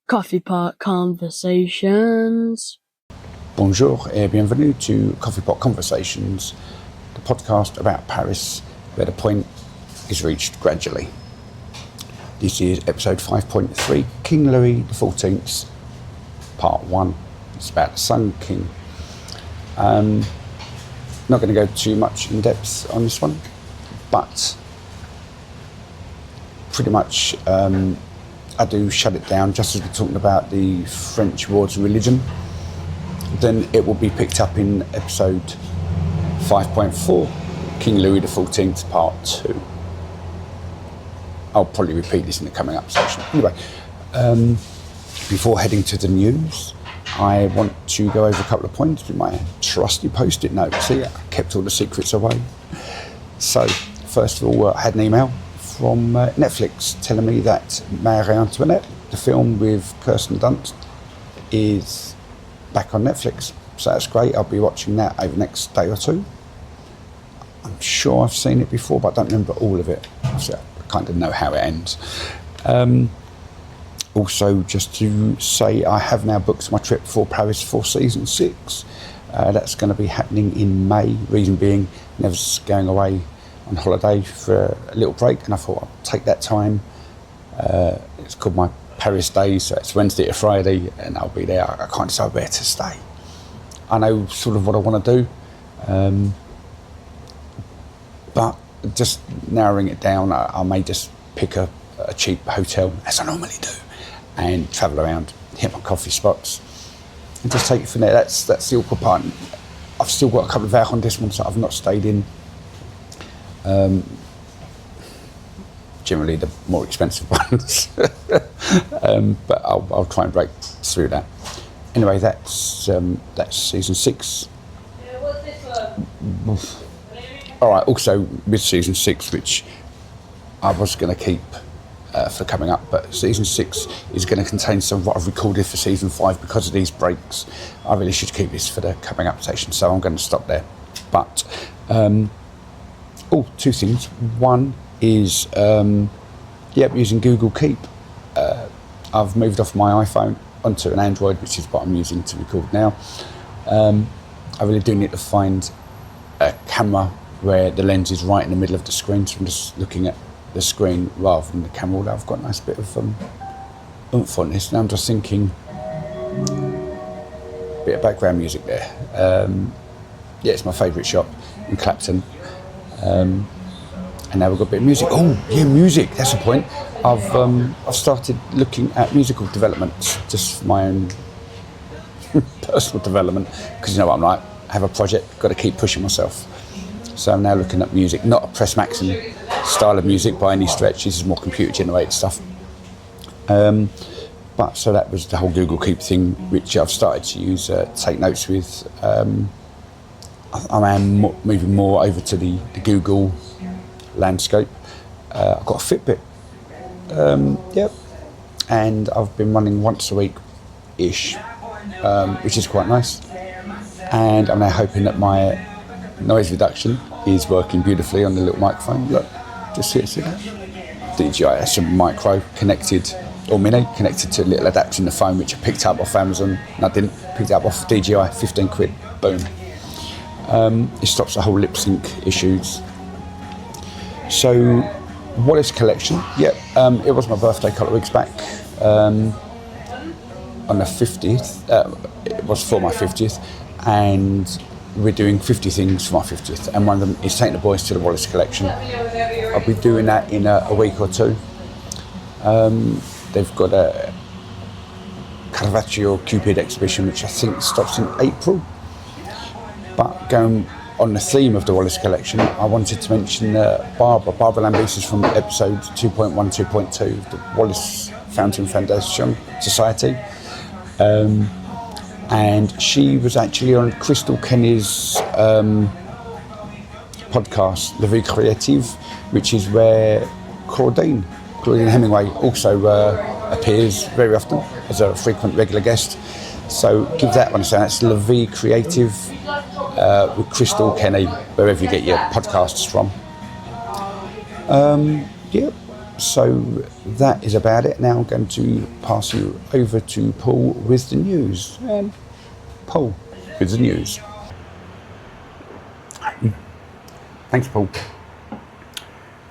Coffee Pot Conversations. Bonjour et bienvenue to Coffee Pot Conversations, the podcast about Paris where the point is reached gradually. This is episode 5.3, King Louis XIV, part 1. It's about the Sun King. Not going to go too much in depth on this one, but pretty much I do shut it down just as we're talking about the French wars of religion. Then it will be picked up in episode 5.4, King Louis XIV, part 2. I'll probably repeat this in the coming up section. Anyway, before heading to the news, I want to go over a couple of points with my trusty post-it note. See, I kept all the secrets away. So, first of all, I had an email from Netflix telling me that Marie Antoinette, the film with Kirsten Dunst, is back on Netflix. So that's great. I'll be watching that over the next day or two. I'm sure I've seen it before, but I don't remember all of it. So I kind of know how it ends. Also, just to say, I have now booked my trip for Paris for season 6. That's going to be happening in May. Reason being, Nev's going away on holiday for a little break, and I thought I'll take that time. It's called my Paris Days, so it's Wednesday to Friday, and I'll be there. I can't decide where to stay. I know sort of what I want to do, but just narrowing it down, I may just pick a cheap hotel, as I normally do, and travel around, hit my coffee spots, and just take it from there. That's the awkward part. I've still got a couple of arrondissements that I've not stayed in. Generally the more expensive ones, but I'll try and break through that. Anyway, that's season 6. All right. Also, with season 6, which I was going to keep for coming up, but season 6 is going to contain some of what I've recorded for season 5 because of these breaks. I really should keep this for the coming up section, so I'm going to stop there. But two things. One is using Google Keep. I've moved off my iPhone onto an Android, which is what I'm using to record now. I really do need to find a camera where the lens is right in the middle of the screen, so I'm just looking at the screen rather than the camera. Although I've got a nice bit of oomph on this. Now I'm just thinking, a bit of background music there. It's my favourite shop in Clapton. And now we've got a bit of music. Oh, yeah, music, that's the point. I've started looking at musical development, just for my own personal development, because you know what I'm like, I have a project, got to keep pushing myself. So I'm now looking at music, not a Press Maxim style of music by any stretch. This is more computer generated stuff. But so that was the whole Google Keep thing, which I've started to use, take notes with. I am moving more over to the Google landscape. I've got a Fitbit, and I've been running once a week-ish, which is quite nice. And I'm now hoping that my noise reduction is working beautifully on the little microphone. Look, just see that? DJI SM Micro connected, or Mini, connected to a little adapter in the phone, which I picked up off Amazon. And I didn't pick it up off DJI, 15 quid, boom. It stops the whole lip sync issues. So, Wallace collection, it was my birthday a couple of weeks back, on the 50th, it was for my 50th, and we're doing 50 things for my 50th, and one of them is taking the boys to the Wallace collection. I'll be doing that in a week or two. They've got a Caravaggio Cupid exhibition, which I think stops in April. But going on the theme of the Wallace collection, I wanted to mention Barbara Lambesis from episode 2.1, 2.2 of the Wallace Fountain Foundation Society. And she was actually on Crystal Kenny's podcast, La Vie Créative, which is where Claudine Hemingway also appears very often as a frequent regular guest. So give that one a say. That's La Vie Creative with Crystal Kenny, wherever you get your podcasts from. So that is about it. Now I'm going to pass you over to Paul with the news. Paul with the news. Thanks, Paul.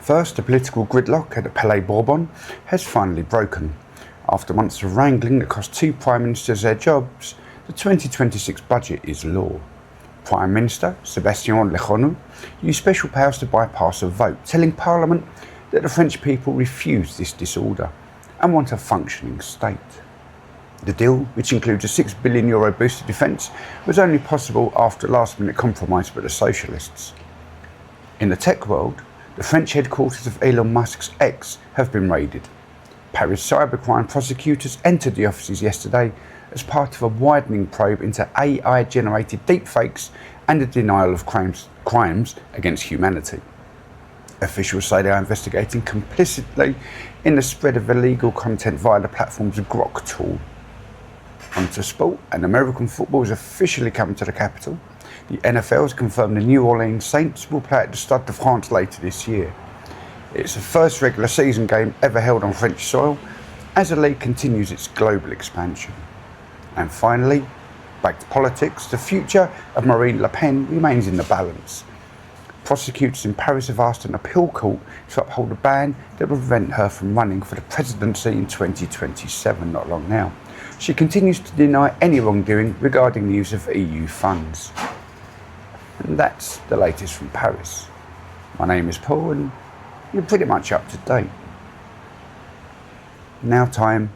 First, the political gridlock at the Palais Bourbon has finally broken. After months of wrangling that cost two prime ministers their jobs, the 2026 budget is law. Prime Minister Sébastien Lecornu used special powers to bypass a vote, telling Parliament that the French people refuse this disorder and want a functioning state. The deal, which includes a €6 billion boost to defence, was only possible after a last-minute compromise with the socialists. In the tech world, the French headquarters of Elon Musk's X have been raided. Paris cybercrime prosecutors entered the offices yesterday as part of a widening probe into AI-generated deepfakes and the denial of crimes against humanity. Officials say they are investigating complicity in the spread of illegal content via the platform's Grok tool. On to sport, and American football is officially coming to the capital. The NFL has confirmed the New Orleans Saints will play at the Stade de France later this year. It's the first regular season game ever held on French soil as the league continues its global expansion. And finally, back to politics, the future of Marine Le Pen remains in the balance. Prosecutors in Paris have asked an appeal court to uphold a ban that will prevent her from running for the presidency in 2027, not long now. She continues to deny any wrongdoing regarding the use of EU funds. And that's the latest from Paris. My name is Paul and you're pretty much up to date. Now time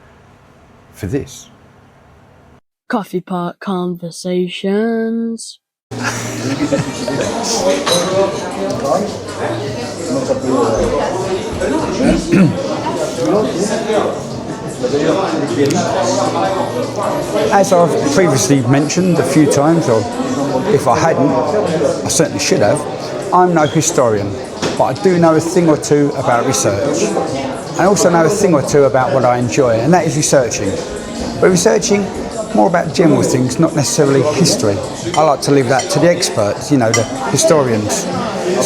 for this. Coffee pot conversations. As I've previously mentioned a few times, or if I hadn't, I certainly should have, I'm no historian, but I do know a thing or two about research. I also know a thing or two about what I enjoy, and that is researching. But researching more about general things, not necessarily history. I like to leave that to the experts, the historians.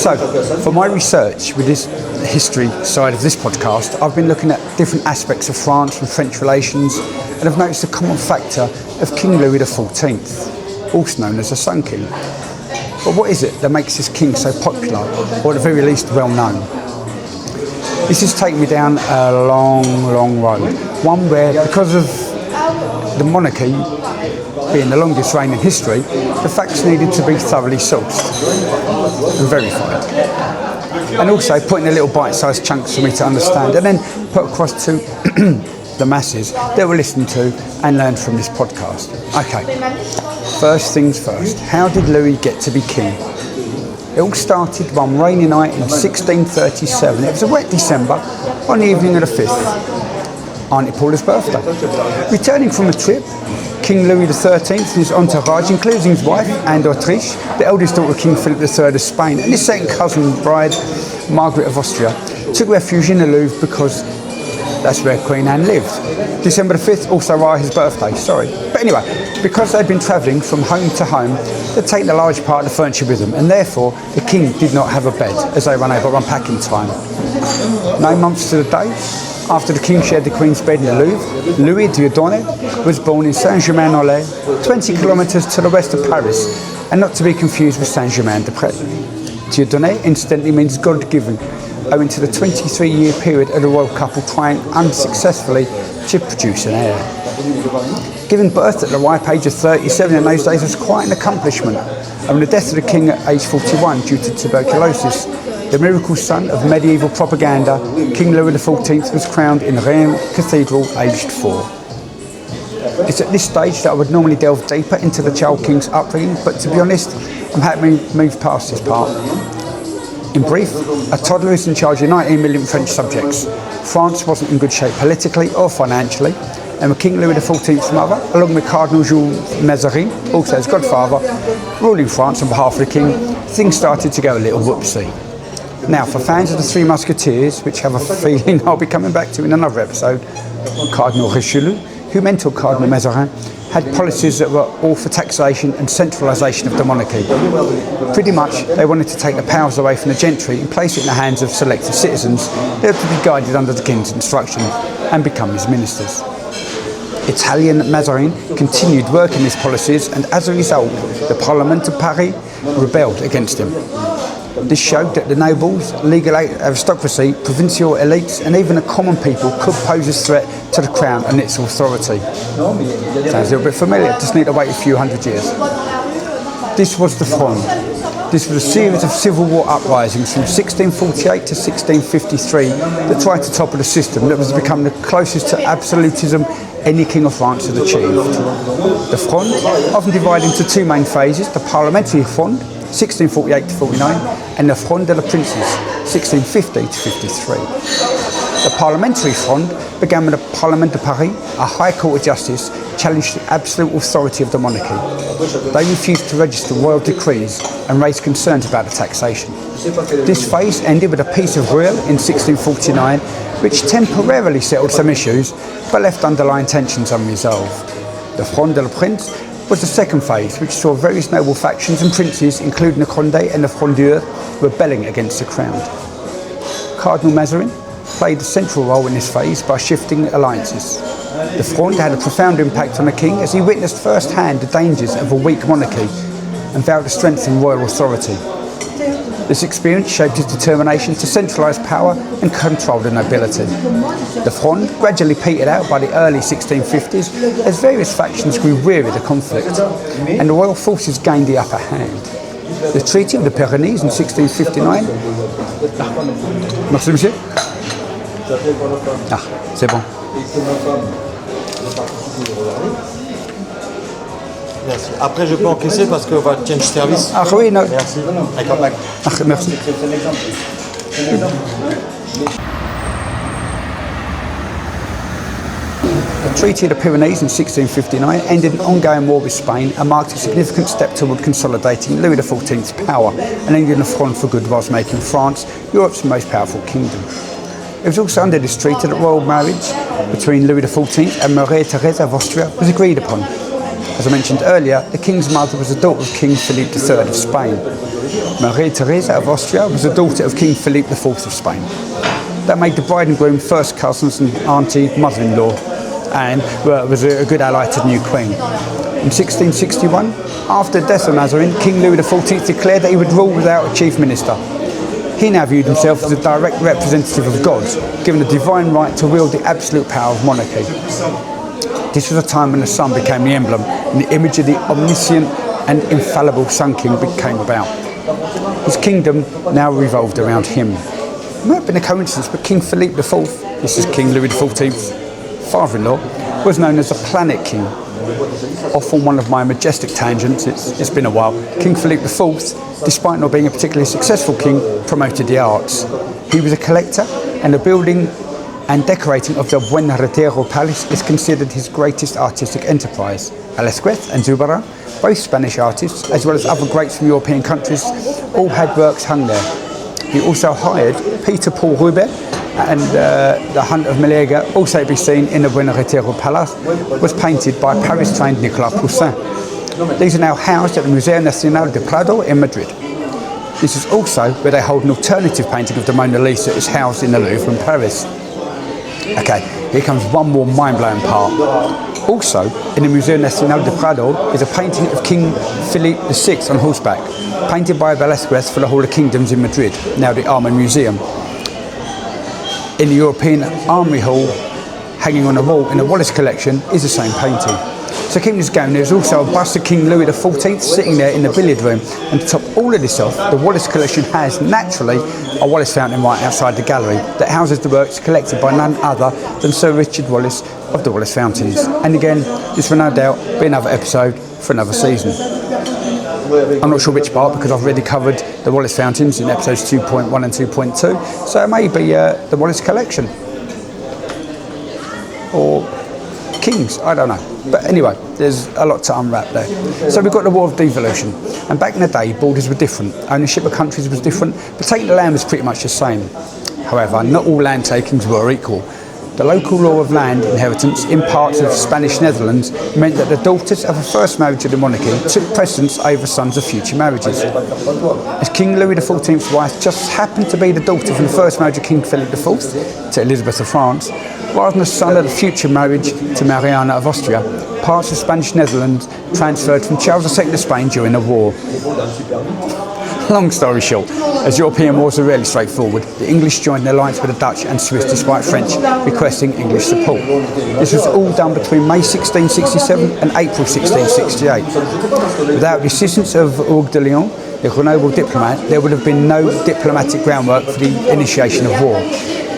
So, for my research with this history side of this podcast, I've been looking at different aspects of France and French relations, and I've noticed a common factor of King Louis XIV, also known as the Sun King. But what is it that makes this king so popular, or at the very least well known? This has taken me down a long, long road. One where, because of the monarchy being the longest reign in history, the facts needed to be thoroughly sourced and verified. And also put in a little bite-sized chunks for me to understand and then put across to the masses that will listen to and learn from this podcast. Okay, first things first, how did Louis get to be king? It all started one rainy night in 1637. It was a wet December on the evening of the 5th. Auntie Paula's birthday. Returning from a trip, King Louis XIII and his entourage, including his wife, Anne d'Autriche, the eldest daughter of King Philip III of Spain, and his second cousin bride, Margaret of Austria, took refuge in the Louvre because that's where Queen Anne lived. December the 5th, also his birthday, But anyway, because they'd been travelling from home to home, they'd taken a large part of the furniture with them, and therefore the king did not have a bed as they ran over of unpacking time. 9 months to the day, after the king shared the queen's bed in the Louvre, Louis Dieudonné was born in Saint-Germain-en-Laye, 20 kilometres to the west of Paris, and not to be confused with Saint-Germain-des-Prés. Dieudonné incidentally means God-given, owing to the 23-year period of the royal couple trying unsuccessfully to produce an heir. Giving birth at the ripe age of 37 in those days was quite an accomplishment, and the death of the king at age 41 due to tuberculosis, the miracle son of medieval propaganda, King Louis XIV was crowned in Reims Cathedral aged 4. It's at this stage that I would normally delve deeper into the child king's upbringing, but to be honest, I'm happy to move past this part. In brief, a toddler is in charge of 19 million French subjects. France wasn't in good shape politically or financially, and with King Louis XIV's mother, along with Cardinal Jules Mazarin, also his godfather, ruling France on behalf of the king, things started to go a little whoopsie. Now, for fans of the Three Musketeers, which have a feeling I'll be coming back to in another episode, Cardinal Richelieu, who mentored Cardinal Mazarin, had policies that were all for taxation and centralisation of the monarchy. Pretty much, they wanted to take the powers away from the gentry and place it in the hands of selected citizens who had to be guided under the king's instruction and become his ministers. Italian Mazarin continued working these policies, and as a result, the Parlement of Paris rebelled against him. This showed that the nobles, legal aristocracy, provincial elites, and even the common people could pose a threat to the crown and its authority. Sounds a little bit familiar, just need to wait a few hundred years. This was the Fronde. This was a series of civil war uprisings from 1648 to 1653 that tried to topple the system that was to become the closest to absolutism any king of France had achieved. The Fronde, often divided into two main phases, the Parliamentary Fronde, 1648 to 49, and the Fronde de la Princes, 1650 to 53. The Parliamentary Fronde began with the Parlement de Paris, a High Court of Justice, challenged the absolute authority of the monarchy. They refused to register royal decrees and raised concerns about the taxation. This phase ended with a Peace of Rueil in 1649, which temporarily settled some issues, but left underlying tensions unresolved. The Fronde de la Prince was the second phase, which saw various noble factions and princes, including the Condé and the Frondeurs, rebelling against the crown. Cardinal Mazarin played a central role in this phase by shifting alliances. The Fronde had a profound impact on the king as he witnessed firsthand the dangers of a weak monarchy and vowed to strengthen royal authority. This experience shaped his determination to centralise power and control the nobility. The Fronde gradually petered out by the early 1650s as various factions grew weary of the conflict and the royal forces gained the upper hand. The Treaty of the Pyrenees in 1659. Merci, monsieur. Ah, c'est bon. Merci. Après, je peux encaisser parce qu'on va change service. Ah oui, non. Merci. I come back. Ah, merci. The Treaty of the Pyrenees in 1659 ended an ongoing war with Spain and marked a significant step toward consolidating Louis XIV's power and ending the Fronde for good whilst making France Europe's most powerful kingdom. It was also under this treaty that royal marriage between Louis XIV and Maria Theresa of Austria was agreed upon. As I mentioned earlier, the king's mother was the daughter of King Philippe III of Spain. Maria Theresa of Austria was the daughter of King Philippe IV of Spain. That made the bride and groom first cousins and auntie, mother-in-law, and was a good ally to the new queen. In 1661, after the death of Mazarin, King Louis XIV declared that he would rule without a chief minister. He now viewed himself as a direct representative of God, given the divine right to wield the absolute power of monarchy. This was a time when the sun became the emblem and the image of the omniscient and infallible Sun King became about. His kingdom now revolved around him. It might have been a coincidence, but King Philippe IV, this is King Louis XIV's father-in-law, was known as the Planet King. Off on one of my majestic tangents, it's been a while. King Philippe IV, despite not being a particularly successful king, promoted the arts. He was a collector, and the building and decorating of the Buen Retiro Palace is considered his greatest artistic enterprise. Velázquez and Zurbarán, both Spanish artists, as well as other greats from European countries, all had works hung there. He also hired Peter Paul Rubens, and the Hunt of Meleager, also to be seen in the Buen Retiro Palace, was painted by Paris-trained Nicolas Poussin. These are now housed at the Museo Nacional de Prado in Madrid. This is also where they hold an alternative painting of the Mona Lisa that is housed in the Louvre in Paris. Okay, here comes one more mind-blowing part. Also, in the Museo Nacional de Prado is a painting of King Philippe VI on horseback, painted by Velázquez for the Hall of Kingdoms in Madrid, now the Army Museum. In the European Army Hall, hanging on the wall in the Wallace collection, is the same painting. So keeping this going, there's also a bust of King Louis XIV sitting there in the billiard room. And to top all of this off, the Wallace collection has, naturally, a Wallace fountain right outside the gallery that houses the works collected by none other than Sir Richard Wallace of the Wallace Fountains. And again, this will no doubt be another episode for another season. I'm not sure which part, because I've already covered the Wallace Fountains in episodes 2.1 and 2.2, so it may be the Wallace collection. Or Kings, I don't know. But anyway, there's a lot to unwrap there. So we've got the War of Devolution, and back in the day, borders were different, ownership of countries was different, but taking the land was pretty much the same. However, not all land takings were equal. The local law of land inheritance in parts of Spanish Netherlands meant that the daughters of a first marriage of the monarchy took precedence over sons of future marriages. As King Louis XIV's wife just happened to be the daughter from the first marriage of King Philip IV to Elizabeth of France, rather than the son of the future marriage to Mariana of Austria, parts of Spanish Netherlands transferred from Charles II of Spain during the war. Long story short, as European wars are rarely straightforward, the English joined an alliance with the Dutch and Swiss despite French requesting English support. This was all done between May 1667 and April 1668. Without the assistance of Hugues de Lyon, the Grenoble diplomat, there would have been no diplomatic groundwork for the initiation of war.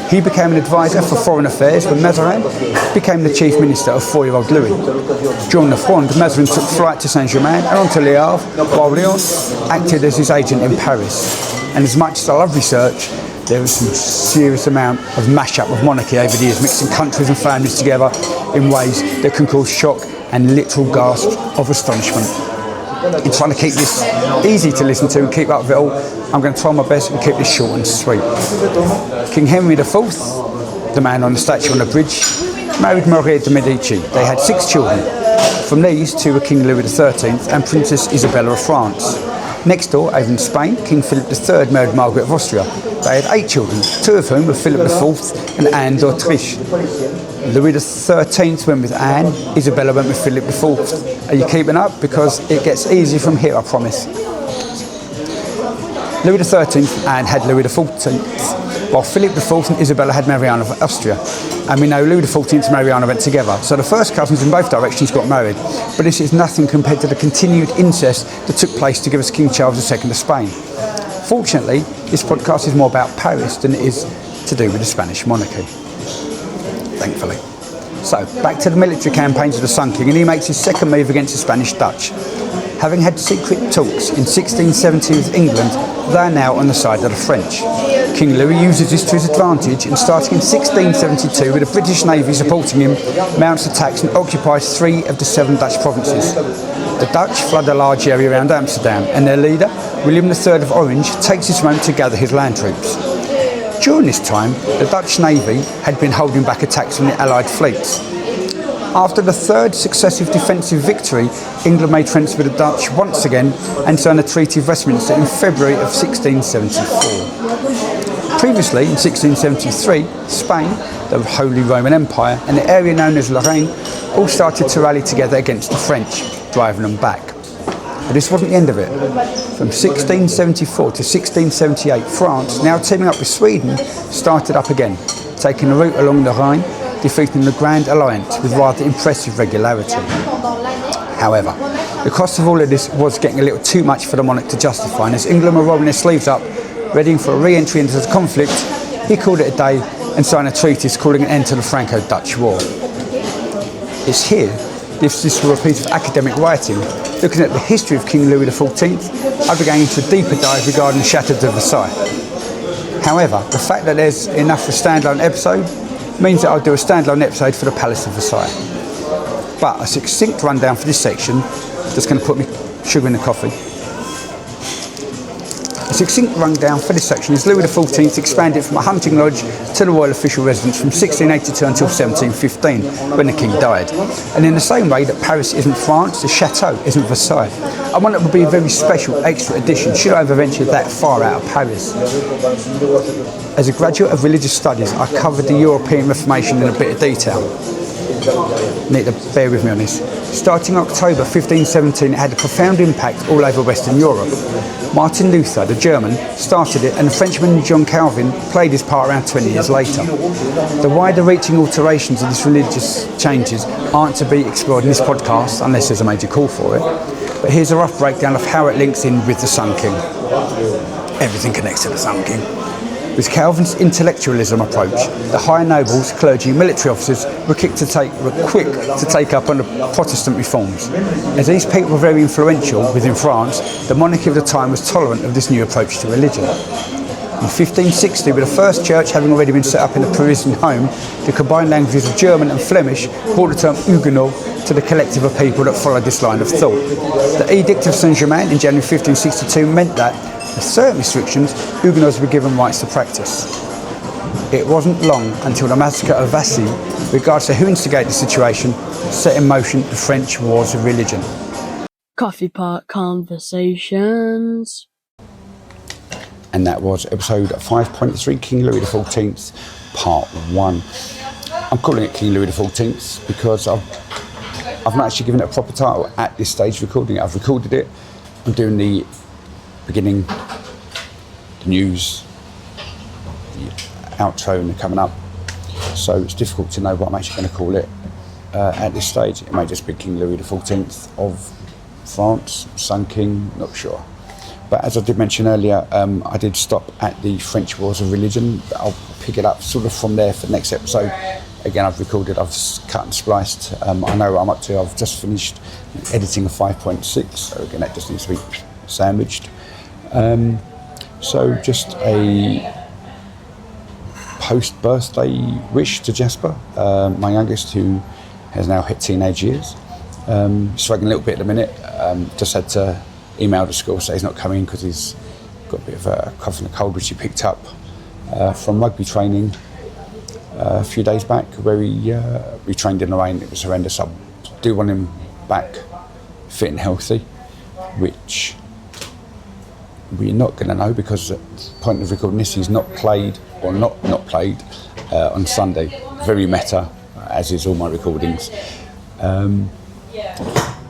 He became an advisor for foreign affairs when Mazarin became the chief minister of 4-year-old Louis. During the Fronde, Mazarin took flight to Saint-Germain and on to Le Havre, while Lyon acted as his agent in Paris. And as much as I love research, there was some serious amount of mash-up of monarchy over the years, mixing countries and families together in ways that can cause shock and literal gasps of astonishment. In trying to keep this easy to listen to and keep up with it all, I'm going to try my best and keep this short and sweet. King Henry IV, the man on the statue on the bridge, married Maria de Medici. They had 6 children. From these, 2 were King Louis XIII and Princess Isabella of France. Next door, over in Spain, King Philip III married Margaret of Austria. They had 8 children, 2 of whom were Philip IV and Anne d'Autriche. Louis XIII went with Anne, Isabella went with Philip IV. Are you keeping up? Because it gets easier from here, I promise. Louis XIII and Anne had Louis XIV, while Philip IV and Isabella had Mariana of Austria. And we know Louis XIV and Mariana went together. So the first cousins in both directions got married. But this is nothing compared to the continued incest that took place to give us King Charles II of Spain. Fortunately, this podcast is more about Paris than it is to do with the Spanish monarchy. Thankfully. So, back to the military campaigns of the Sun King, and he makes his second move against the Spanish Dutch. Having had secret talks in 1670 with England, they are now on the side of the French. King Louis uses this to his advantage, and starting in 1672, with the British Navy supporting him, mounts attacks and occupies 3 of the 7 Dutch provinces. The Dutch flood a large area around Amsterdam, and their leader, William III of Orange, takes this moment to gather his land troops. During this time, the Dutch Navy had been holding back attacks from the Allied fleets. After the 3rd successive defensive victory, England made friends with the Dutch once again and signed the Treaty of Westminster in February of 1674. Previously, in 1673, Spain, the Holy Roman Empire, and the area known as Lorraine all started to rally together against the French, driving them back. But this wasn't the end of it. From 1674 to 1678, France, now teaming up with Sweden, started up again, taking a route along the Rhine, defeating the Grand Alliance with rather impressive regularity. However, the cost of all of this was getting a little too much for the monarch to justify, and as England were rolling their sleeves up, readying for a re-entry into the conflict, he called it a day and signed a treatise calling an end to the Franco-Dutch War. It's here, this were a piece of academic writing, looking at the history of King Louis XIV, I began into a deeper dive regarding the Château de Versailles. However, the fact that there's enough for a standalone episode means that I'll do a standalone episode for the Palace of Versailles. But a succinct rundown for this section, just going to put me sugar in the coffee. A succinct rundown for this section is Louis XIV expanded from a hunting lodge to the royal official residence from 1682 until 1715, when the king died. And in the same way that Paris isn't France, the chateau isn't Versailles. I want it to be a very special extra edition, should I ever venture that far out of Paris. As a graduate of religious studies, I covered the European Reformation in a bit of detail. Need to bear with me on this. Starting October 1517, it had a profound impact all over Western Europe. Martin Luther, the German, started it, and the Frenchman John Calvin played his part around 20 years later. The wider-reaching alterations of these religious changes aren't to be explored in this podcast, unless there's a major call for it. But here's a rough breakdown of how it links in with the Sun King. Everything connects to the Sun King. With Calvin's intellectualism approach, the high nobles, clergy and military officers were quick to take up on the Protestant reforms. As these people were very influential within France, the monarchy of the time was tolerant of this new approach to religion. In 1560, with the first church having already been set up in the Parisian home, the combined languages of German and Flemish brought the term Huguenot to the collective of people that followed this line of thought. The Edict of Saint-Germain in January 1562 meant that, with certain restrictions, Huguenots were given rights to practice. It wasn't long until the massacre of Vassy, regardless of who instigated the situation, set in motion the French wars of religion. Coffee Pot Conversations. And that was episode 5.3, King Louis XIV, part 1. I'm calling it King Louis XIV because I've not actually given it a proper title at this stage of recording it. I've recorded it. I'm doing the beginning, the news, the outro, and they're coming up. So it's difficult to know what I'm actually going to call it at this stage. It may just be King Louis XIV of France, Sun King, not sure. But as I did mention earlier, I did stop at the French Wars of Religion. I'll pick it up sort of from there for the next episode. Again, I've recorded, I've cut and spliced. I know what I'm up to. I've just finished editing a 5.6, so again, that just needs to be sandwiched. So just a post-birthday wish to Jasper, my youngest, who has now hit teenage years. Struggling a little bit at the minute. Just had to email the school, say he's not coming because he's got a bit of a cough and a cold, which he picked up from rugby training a few days back, where we trained in the rain. It was horrendous. I do want him back fit and healthy, which we're not going to know because at the point of recording this, he's not played or not played on Sunday. Very meta, as is all my recordings.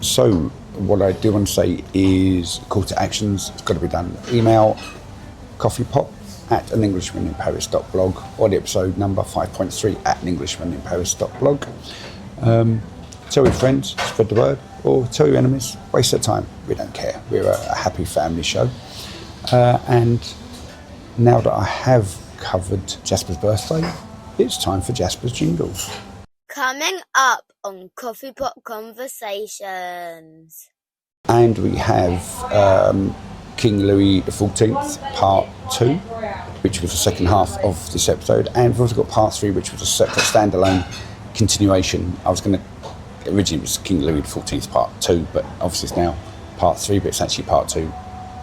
So what I do want to say is call to actions. It's got to be done. Email coffeepot@anenglishmaninparis.blog or the episode number 5.3 @anenglishmaninparis.blog. Tell your friends, spread the word, or tell your enemies. Waste their time. We don't care. We're a happy family show. And now that I have covered Jasper's birthday, it's time for Jasper's jingle. Coming up on Coffee Pot Conversations. And we have King Louis XIV Part 2, which was the second half of this episode. And we've also got Part 3, which was a separate standalone continuation. Originally it was King Louis XIV Part 2, but obviously it's now Part 3, but it's actually Part 2,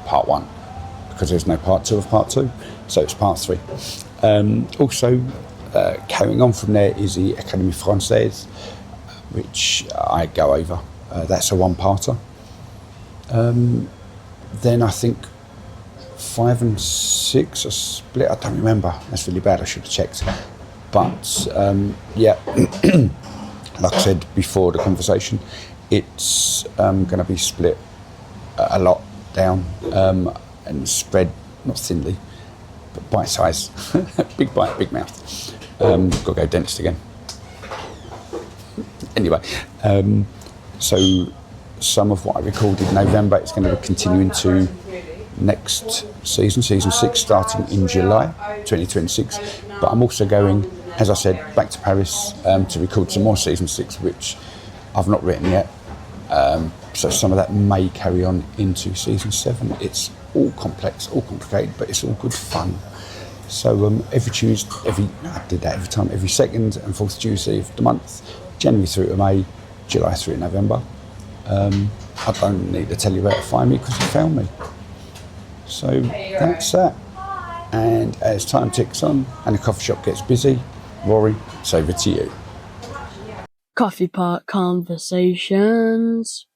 Part 1, because there's no Part 2 of Part 2, so it's Part 3. Also, carrying on from there is the Académie Française, which I go over. That's a one-parter. Then I think 5 and 6 are split. I don't remember. That's really bad. I should have checked. But yeah, like I said before the conversation, it's going to be split a lot down and spread, not thinly, but bite size. Big bite, big mouth. Got to go dentist again. Anyway, so some of what I recorded in November is going to continue into next season 6, starting in July 2026. But I'm also going, as I said, back to Paris to record some more season 6, which I've not written yet. So some of that may carry on into season 7. It's all complex, all complicated, but it's all good fun. So every second and fourth Tuesday of the month, January through to May, July through to November. I don't need to tell you where to find me because you found me. So that's that. And as time ticks on and the coffee shop gets busy, Rory, it's over to you. Coffee Pot Conversations.